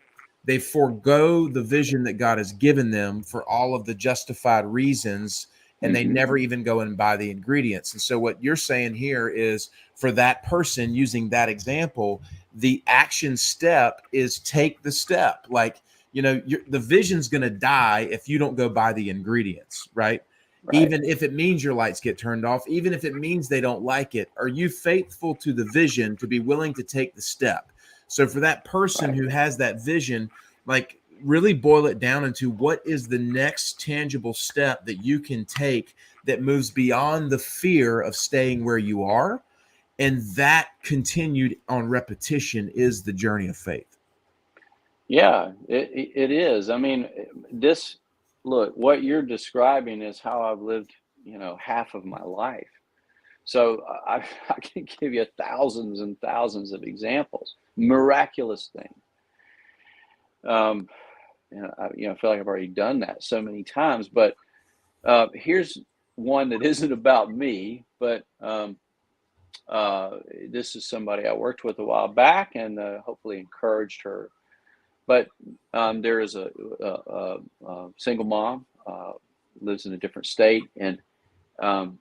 the vision that God has given them for all of the justified reasons, and they never even go and buy the ingredients. And so what you're saying here is, for that person, using that example, the action step is take the step. Like, the vision's going to die if you don't go buy the ingredients, right? Even if it means your lights get turned off, even if it means they don't like it. Are you faithful to the vision to be willing to take the step? So for that person who has that vision, like, really boil it down into what is the next tangible step that you can take that moves beyond the fear of staying where you are. And that continued on repetition is the journey of faith. Yeah, it is. I mean, look, what you're describing is how I've lived, half of my life. So I can give you thousands and thousands of examples, miraculous things. I feel like I've already done that so many times, but here's one that isn't about me, but this is somebody I worked with a while back and hopefully encouraged her. But there is a single mom, lives in a different state, and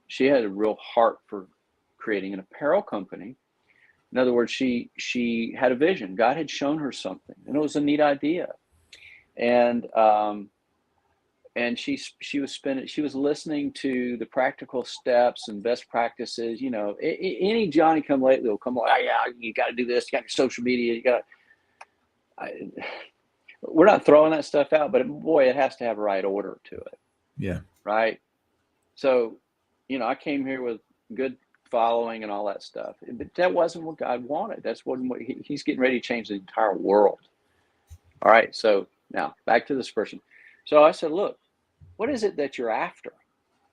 she had a real heart for creating an apparel company. In other words, she had a vision. God had shown her something, and it was a neat idea. And she was listening to the practical steps and best practices. Any Johnny come lately will come like, oh, yeah, you got to do this. You got your social media. You got. We're not throwing that stuff out, but boy, it has to have a right order to it. Yeah. Right. So, I came here with good following and all that stuff, but that wasn't what God wanted. That's what He's getting ready to change the entire world. All right. So now back to this person. So I said, look, what is it that you're after?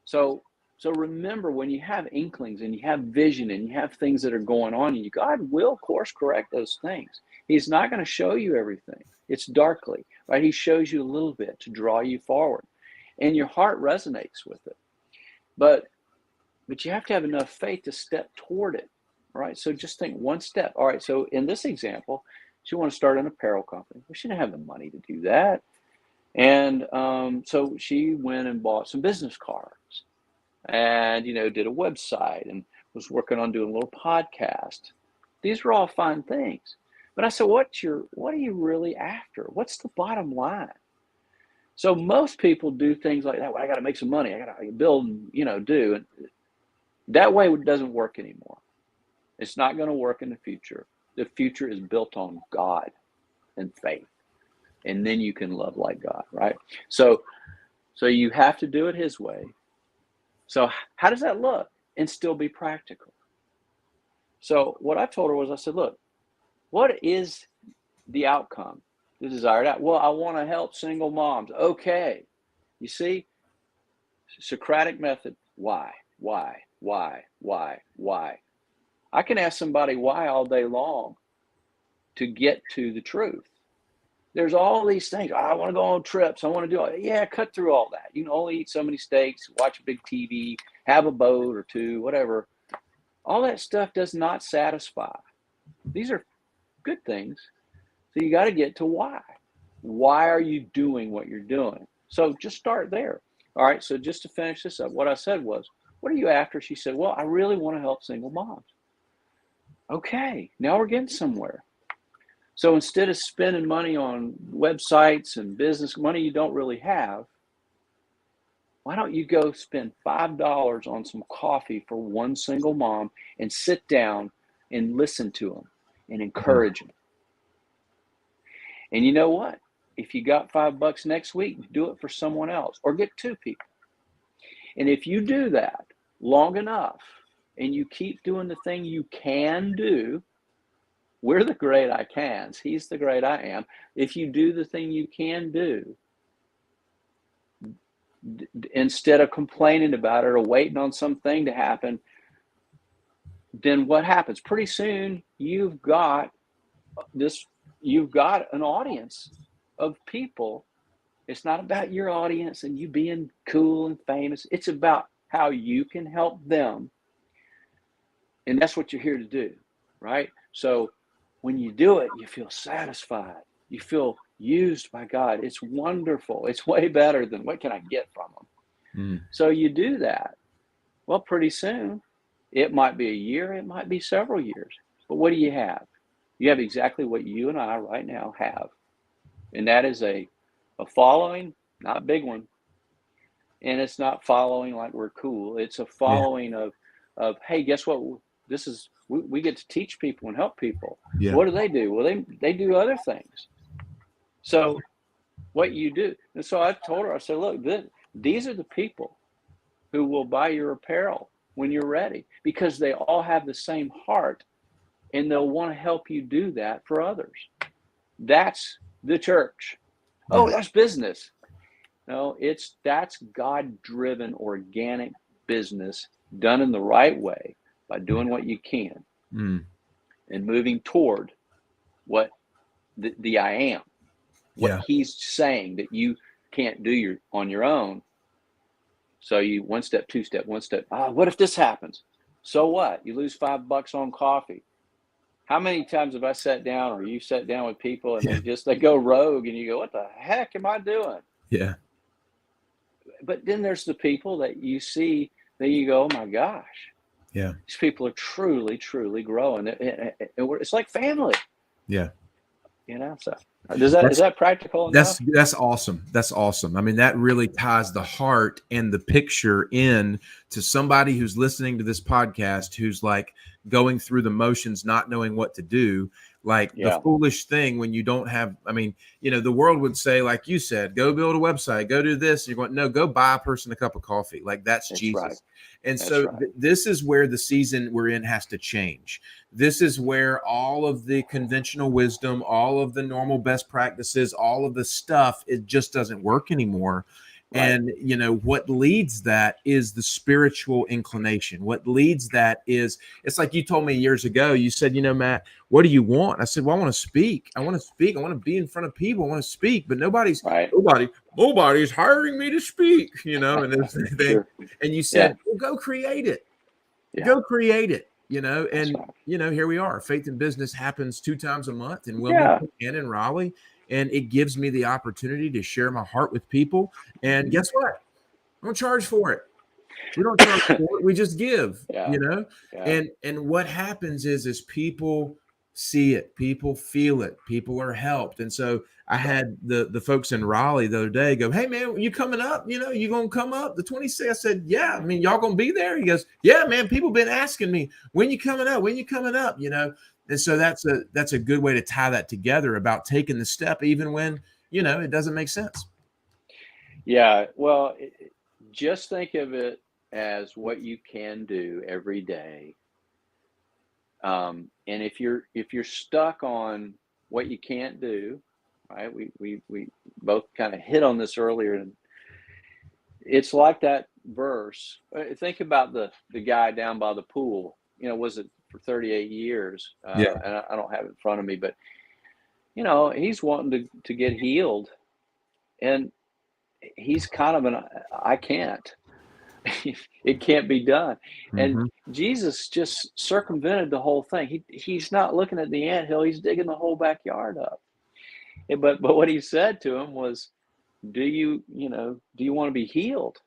So remember, when you have inklings and you have vision and you have things that are going on, God will course correct those things. He's not going to show you everything. It's darkly, right? He shows you a little bit to draw you forward, and your heart resonates with it. But you have to have enough faith to step toward it, right? So just think one step. All right, so in this example, she wanted to start an apparel company. Well, she didn't have the money to do that. And so she went and bought some business cards and, did a website and was working on doing a little podcast. These were all fine things. But I said, what are you really after? What's the bottom line? So most people do things like that. Well, I got to make some money. I got to build and, do. And that way it doesn't work anymore. It's not going to work in the future. The future is built on God and faith. And then you can love like God, right? So you have to do it His way. So how does that look? And still be practical. So what I told her was, I said, look, what is the outcome, the desired outcome? Well, I want to help single moms. Okay. You see, Socratic method. Why? I can ask somebody why all day long to get to the truth. There's all these things. I want to go on trips. I want to do it. Yeah, cut through all that. You can only eat so many steaks, watch a big TV, have a boat or two, whatever. All that stuff does not satisfy. These are good things. So you got to get to why. Why are you doing what you're doing? So just start there. All right, so just to finish this up, what I said was, what are you after? She said, well, I really want to help single moms. Okay, now we're getting somewhere. So instead of spending money on websites and business, money you don't really have, why don't you go spend $5 on some coffee for one single mom and sit down and listen to them and encourage them? And you know what? If you got $5 next week, do it for someone else or get 2 people. And if you do that long enough and you keep doing the thing you can do, we're the great I cans. He's the great I am. If you do the thing you can do, instead of complaining about it or waiting on something to happen, then what happens? Pretty soon you've got an audience of people. It's not about your audience and you being cool and famous. It's about how you can help them. And that's what you're here to do, right? So when you do it, you feel satisfied. You feel used by God. It's wonderful. It's way better than what can I get from them? So you do that. Well, pretty soon, it might be a year, it might be several years. But what do you have? You have exactly what you and I right now have. And that is a following, not a big one. And it's not following like we're cool. It's a following of, hey, guess what? This is, we get to teach people and help people. Yeah. What do? Well, they do other things. So what you do. And so I told her, I said, look, these are the people who will buy your apparel when you're ready, because they all have the same heart and they'll want to help you do that for others. That's the church. Yeah. Oh, that's business. No, that's God-driven, organic business done in the right way by doing what you can and moving toward what the I am, what He's saying that you can't do on your own. So you 1 step, 2 step, 1 step. What if this happens? So what? You lose $5 on coffee. How many times have I sat down or you sat down with people and they go rogue and you go, what the heck am I doing? Yeah. But then there's the people that you see that you go, oh my gosh. Yeah. These people are truly, truly growing. It's like family. Yeah. So is that practical enough? That's awesome. That's awesome. I mean, that really ties the heart and the picture in to somebody who's listening to this podcast, who's like going through the motions, not knowing what to do. Like the foolish thing when you don't have, I mean, the world would say, like you said, go build a website, go do this. You're going, no, go buy a person a cup of coffee. Like that's Jesus. Right. And so this is where the season we're in has to change. This is where all of the conventional wisdom, all of the normal best practices, all of the stuff, it just doesn't work anymore. Right. And, what leads that is the spiritual inclination. What leads that is, it's like you told me years ago, you said, Matt, what do you want? I said, well, I want to speak. I want to speak. I want to be in front of people. I want to speak, but nobody's hiring me to speak, and everything. Sure. And you Yeah. said, well, go create it. Yeah. Go create it, That's and, right. here we are. Faith in Business happens 2 times a month in Yeah. Wilmington and in Raleigh. And it gives me the opportunity to share my heart with people. And guess what? I don't charge for it. We don't charge for it. We just give, Yeah. Yeah. And what happens is people see it, people feel it, people are helped. And so I had the folks in Raleigh the other day go, hey man, you coming up? You gonna come up the 26th? I said, yeah. I mean, y'all gonna be there? He goes, yeah, man. People been asking me, when you coming up? When you coming up? And so that's a good way to tie that together about taking the step, even when it doesn't make sense. Yeah. Well, just think of it as what you can do every day. And if you're stuck on what you can't do, right? We both kind of hit on this earlier, and it's like that verse. Think about the guy down by the pool. Was it for 38 years? Yeah. And I don't have it in front of me, but he's wanting to get healed, and he's kind of I can't. It can't be done. And Jesus just circumvented the whole thing. He's not looking at the anthill, he's digging the whole backyard up. But what he said to him was, do you want to be healed?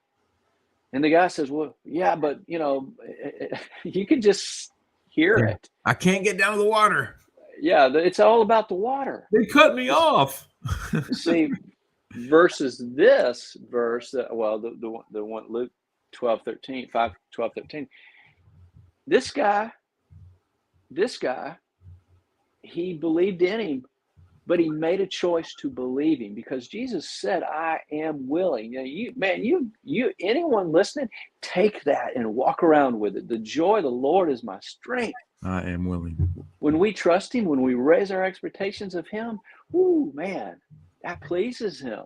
And the guy says, well, yeah, but you can just hear it. I can't get down to the water. Yeah, it's all about the water. They cut me off. See, versus this verse, the one Luke 12:13, 5:12-13. This guy, he believed in him, but he made a choice to believe him because Jesus said, I am willing. Anyone listening, take that and walk around with it. The joy of the Lord is my strength. I am willing. When we trust him, when we raise our expectations of him, whoo, man, that pleases him.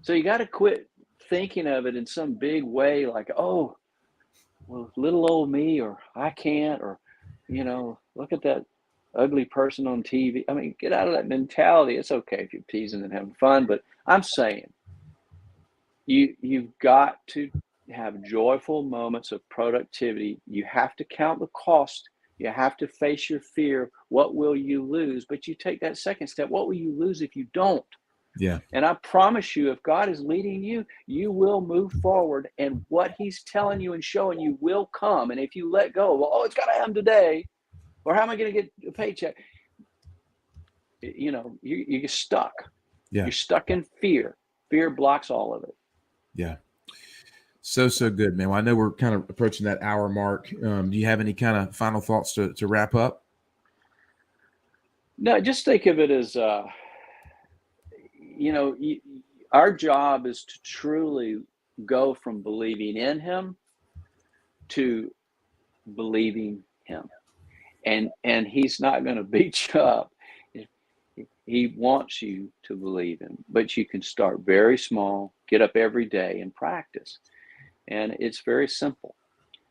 So you got to quit thinking of it in some big way, like, oh, well, little old me, or I can't, or, look at that ugly person on TV. I mean, get out of that mentality. It's okay if you're teasing and having fun, but I'm saying you've got to have joyful moments of productivity. You have to count the cost. You have to face your fear. What will you lose? But you take that second step. What will you lose if you don't? Yeah. And I promise you, if God is leading you, you will move forward, and what he's telling you and showing you will come. And if you let go, well, it's got to happen today, or how am I going to get a paycheck? You get stuck. Yeah. You're stuck in fear. Fear blocks all of it. Yeah. So good, man. Well, I know we're kind of approaching that hour mark. Do you have any kind of final thoughts to wrap up? No, just think of it as, our job is to truly go from believing in him to believing him. And he's not going to beat you up. He wants you to believe him, but you can start very small, get up every day and practice. And it's very simple.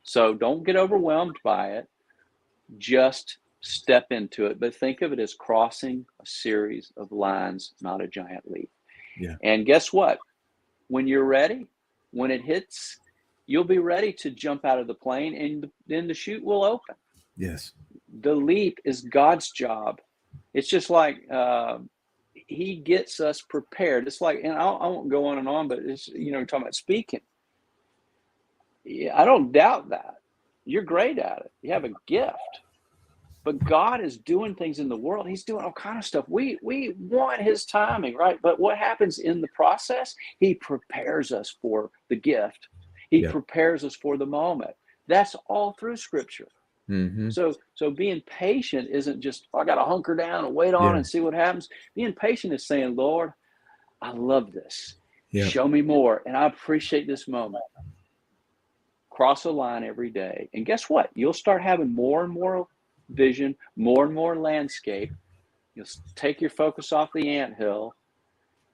So don't get overwhelmed by it. Just step into it, but think of it as crossing a series of lines, not a giant leap. Yeah. And guess what? When you're ready, when it hits, you'll be ready to jump out of the plane, and then the chute will open. Yes. The leap is God's job. It's just like he gets us prepared. It's like, and I won't go on and on, but it's, we're talking about speaking. Yeah, I don't doubt that. You're great at it. You have a gift. But God is doing things in the world. He's doing all kind of stuff. We want his timing, right? But what happens in the process? He prepares us for the gift. He prepares us for the moment. That's all through Scripture. Mm-hmm. So being patient isn't just, I got to hunker down and wait on and see what happens. Being patient is saying, Lord, I love this. Show me more. And I appreciate this moment. Cross a line every day. And guess what? You'll start having more and more vision, more and more landscape. You'll take your focus off the anthill,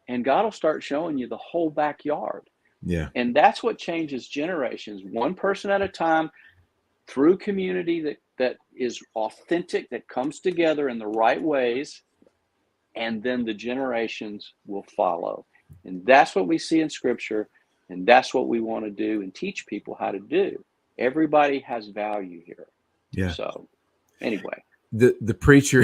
and God will start showing you the whole backyard. Yeah. And that's what changes generations, one person at a time, through community that is authentic, that comes together in the right ways, and then the generations will follow. And that's what we see in Scripture, and that's what we want to do and teach people how to do. Everybody has value here. Yeah. So anyway. The preacher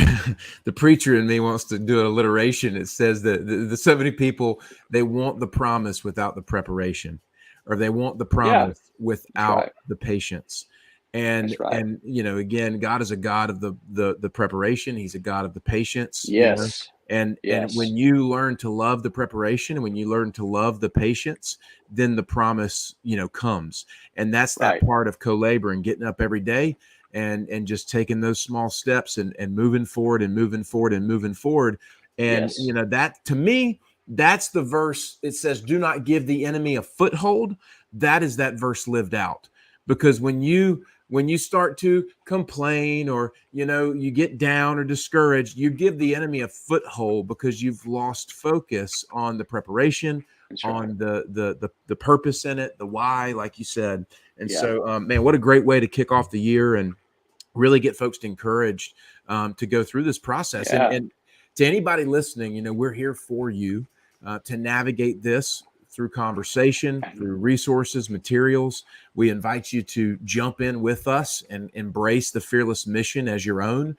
the preacher in me wants to do an alliteration. It says that the so many people, they want the promise without the preparation, or they want the Yeah, promise that's without right. the patience. And That's right. again, God is a God of the preparation. He's a God of the patience. Yes. And Yes. when you learn to love the preparation, and when you learn to love the patience, then the promise comes. And that's that Right. part of co-laboring, getting up every day and just taking those small steps and moving forward and moving forward and moving forward. And Yes. that, to me, that's the verse. It says, do not give the enemy a foothold. That is that verse lived out. Because when you start to complain, or you get down or discouraged, you give the enemy a foothold, because you've lost focus on the preparation, That's right. on the purpose in it, the why, like you said. And Yeah. so, man, what a great way to kick off the year and really get folks encouraged to go through this process. Yeah. And to anybody listening, we're here for you to navigate this through conversation, through resources, materials. We invite you to jump in with us and embrace the Fearless mission as your own.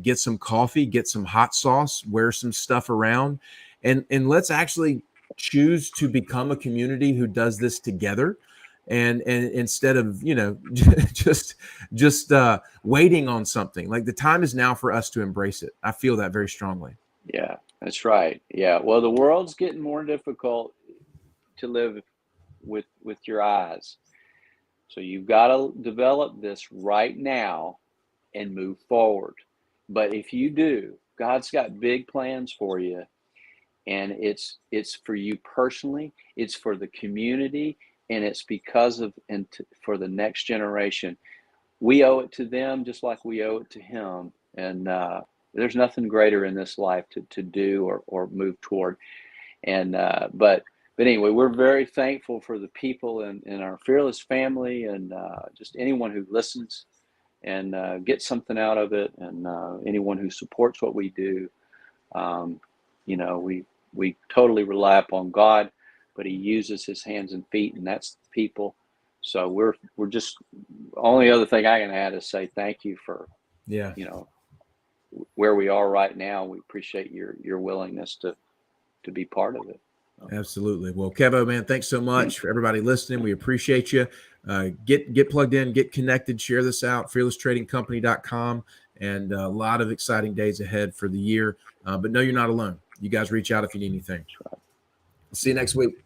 Get some coffee, get some hot sauce, wear some stuff around, and let's actually choose to become a community who does this together. And instead of just waiting on something, like, the time is now for us to embrace it. I feel that very strongly. Yeah, that's right. Yeah. Well, the world's getting more difficult to live with your eyes. So you've got to develop this right now and move forward. But if you do, God's got big plans for you, and it's for you personally, it's for the community, and it's because of for the next generation. We owe it to them just like we owe it to Him. And there's nothing greater in this life to do or move toward. And but anyway, we're very thankful for the people in our Fearless family, and just anyone who listens and gets something out of it, and anyone who supports what we do. We totally rely upon God, but He uses His hands and feet, and that's the people. So we're just, only other thing I can add is say thank you for where we are right now. We appreciate your willingness to be part of it. Absolutely. Well, Kevo, man, thanks so much for everybody listening. We appreciate you. Get plugged in, get connected, share this out, fearlesstradingcompany.com, and a lot of exciting days ahead for the year. But no, you're not alone. You guys reach out if you need anything. See you next week.